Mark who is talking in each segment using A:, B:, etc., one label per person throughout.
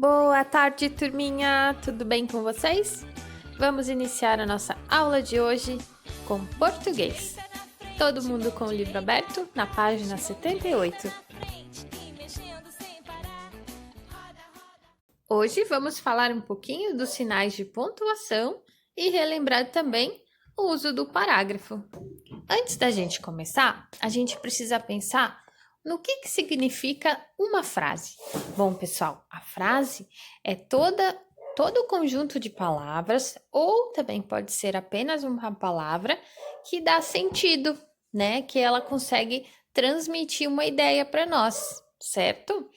A: Boa tarde, turminha! Tudo bem com vocês? Vamos iniciar a nossa aula de hoje com português. Todo mundo com o livro aberto na página 78. Hoje vamos falar um pouquinho dos sinais de pontuação e relembrar também o uso do parágrafo. Antes da gente começar, a gente precisa pensar no que significa uma frase. Bom, pessoal, a frase é todo o conjunto de palavras, ou também pode ser apenas uma palavra que dá sentido, né? Que ela consegue transmitir uma ideia para nós, certo?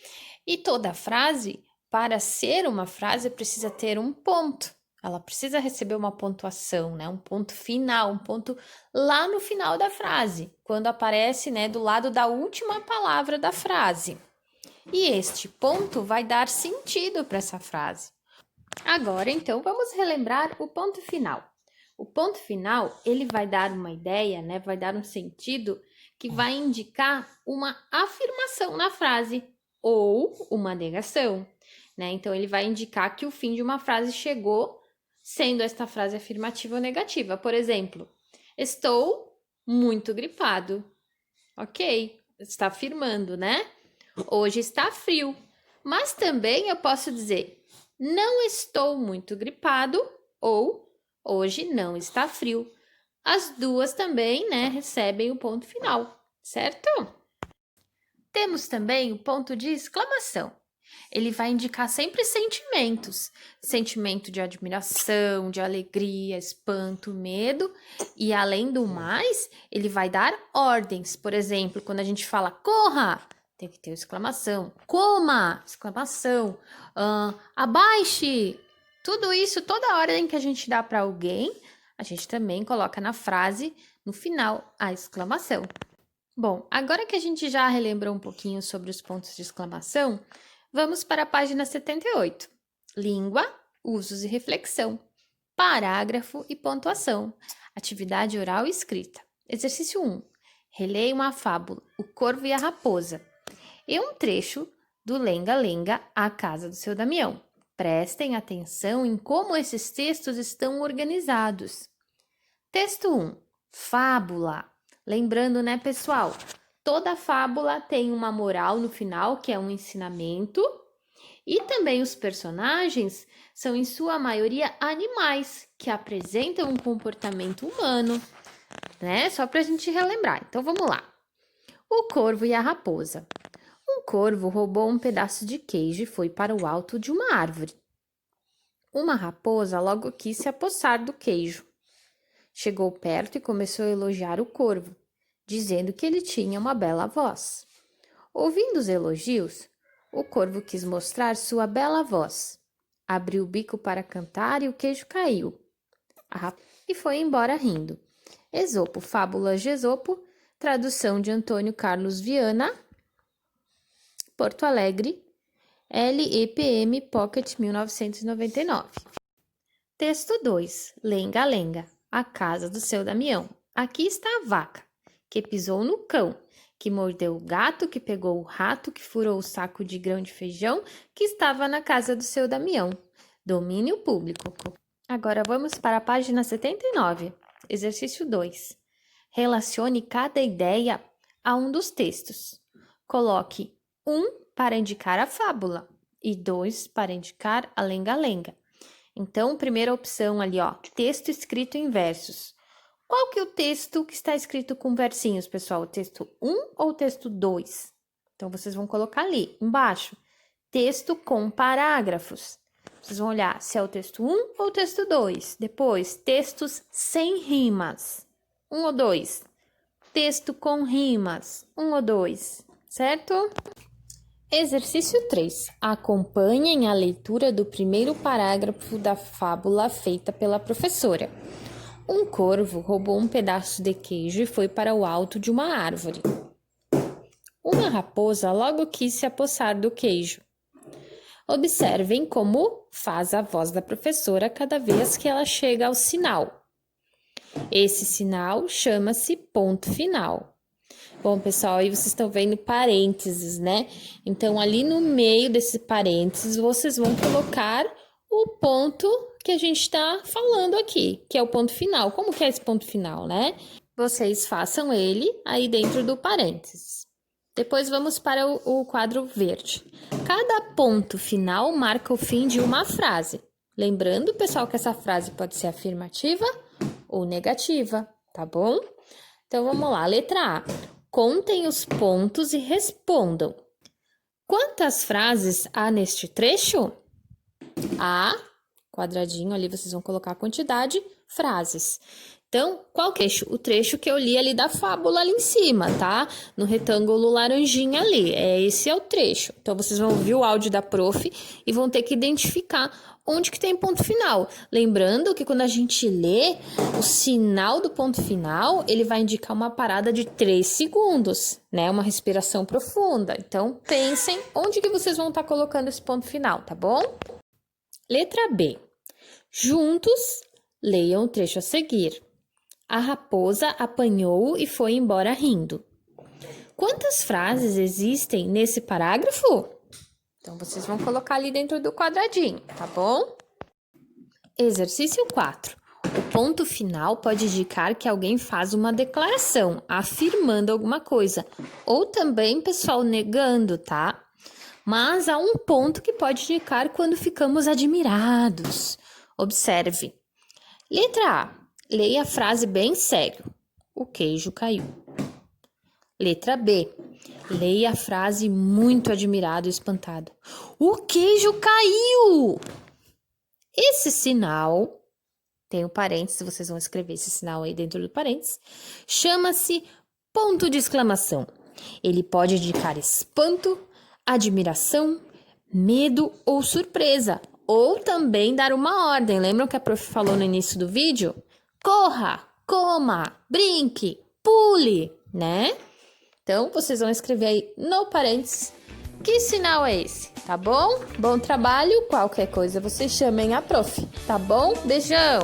A: E toda frase, para ser uma frase, precisa ter um ponto. Ela precisa receber uma pontuação, né? Um ponto final, um ponto lá no final da frase, quando aparece, né, do lado da última palavra da frase. E este ponto vai dar sentido para essa frase. Agora, então, vamos relembrar o ponto final. O ponto final, ele vai dar uma ideia, né? Vai dar um sentido que vai indicar uma afirmação na frase ou uma negação, né? Então, ele vai indicar que o fim de uma frase chegou, sendo esta frase afirmativa ou negativa. Por exemplo, estou muito gripado. Ok, está afirmando, né? Hoje está frio. Mas também eu posso dizer, não estou muito gripado ou hoje não está frio. As duas também, né, recebem o ponto final, certo? Temos também o ponto de exclamação. Ele vai indicar sempre sentimentos. Sentimento de admiração, de alegria, espanto, medo. E além do mais, ele vai dar ordens. Por exemplo, quando a gente fala corra, tem que ter exclamação. Coma, exclamação. Abaixe. Tudo isso, toda ordem que a gente dá para alguém, a gente também coloca na frase, no final, a exclamação. Bom, agora que a gente já relembrou um pouquinho sobre os pontos de exclamação, vamos para a página 78. Língua, usos e reflexão. Parágrafo e pontuação. Atividade oral e escrita. Exercício 1. Releia uma fábula, O Corvo e a Raposa. E um trecho do Lenga-Lenga, A Casa do Seu Damião. Prestem atenção em como esses textos estão organizados. Texto 1. Fábula. Lembrando, né, pessoal? Toda fábula tem uma moral no final, que é um ensinamento. E também os personagens são, em sua maioria, animais, que apresentam um comportamento humano, né? Só para a gente relembrar. Então, vamos lá. O Corvo e a Raposa. Um corvo roubou um pedaço de queijo e foi para o alto de uma árvore. Uma raposa logo quis se apossar do queijo. Chegou perto e começou a elogiar o corvo, dizendo que ele tinha uma bela voz. Ouvindo os elogios, o corvo quis mostrar sua bela voz. Abriu o bico para cantar e o queijo caiu. E foi embora rindo. Esopo, Fábulas de Esopo, tradução de Antônio Carlos Viana, Porto Alegre, LEPM Pocket 1999. Texto 2. Lenga-Lenga, A Casa do Seu Damião. Aqui está a vaca, que pisou no cão, que mordeu o gato, que pegou o rato, que furou o saco de grão de feijão, que estava na casa do seu Damião. Domínio público. Agora vamos para a página 79. Exercício 2. Relacione cada ideia a um dos textos. Coloque 1 para indicar a fábula e 2 para indicar a lenga-lenga. Então, primeira opção ali, ó, texto escrito em versos. Qual que é o texto que está escrito com versinhos, pessoal? O texto 1 ou o texto 2? Então, vocês vão colocar ali, embaixo. Texto com parágrafos. Vocês vão olhar se é o texto 1 ou o texto 2. Depois, textos sem rimas. 1 ou 2. Texto com rimas. 1 ou 2. Certo? Exercício 3. Acompanhem a leitura do primeiro parágrafo da fábula feita pela professora. Um corvo roubou um pedaço de queijo e foi para o alto de uma árvore. Uma raposa logo quis se apossar do queijo. Observem como faz a voz da professora cada vez que ela chega ao sinal. Esse sinal chama-se ponto final. Bom, pessoal, aí vocês estão vendo parênteses, né? Então, ali no meio desse parênteses, vocês vão colocar o ponto que a gente está falando aqui, que é o ponto final. Como que é esse ponto final, né? Vocês façam ele aí dentro do parênteses. Depois vamos para o quadro verde. Cada ponto final marca o fim de uma frase. Lembrando, pessoal, que essa frase pode ser afirmativa ou negativa, tá bom? Então, vamos lá. Letra A. Contem os pontos e respondam. Quantas frases há neste trecho? A, quadradinho, ali vocês vão colocar a quantidade, frases. Então, qual trecho? O trecho que eu li ali da fábula ali em cima, tá? No retângulo laranjinha ali. Esse é o trecho. Então, vocês vão ouvir o áudio da prof e vão ter que identificar onde que tem ponto final. Lembrando que quando a gente lê, o sinal do ponto final, ele vai indicar uma parada de 3 segundos, né? Uma respiração profunda. Então, pensem onde que vocês vão estar colocando esse ponto final, tá bom? Letra B. Juntos, leiam o trecho a seguir. A raposa apanhou e foi embora rindo. Quantas frases existem nesse parágrafo? Então, vocês vão colocar ali dentro do quadradinho, tá bom? Exercício 4. O ponto final pode indicar que alguém faz uma declaração, afirmando alguma coisa. Ou também, pessoal, negando, tá? Mas há um ponto que pode indicar quando ficamos admirados. Observe. Letra A. Leia a frase bem sério. O queijo caiu. Letra B. Leia a frase muito admirado e espantado. O queijo caiu! Esse sinal, tem o parênteses, vocês vão escrever esse sinal aí dentro do parênteses, chama-se ponto de exclamação. Ele pode indicar espanto, admiração, medo ou surpresa. Ou também dar uma ordem. Lembram que a prof falou no início do vídeo? Corra, coma, brinque, pule, né? Então, vocês vão escrever aí no parênteses que sinal é esse, tá bom? Bom trabalho, qualquer coisa vocês chamem a prof, tá bom? Beijão!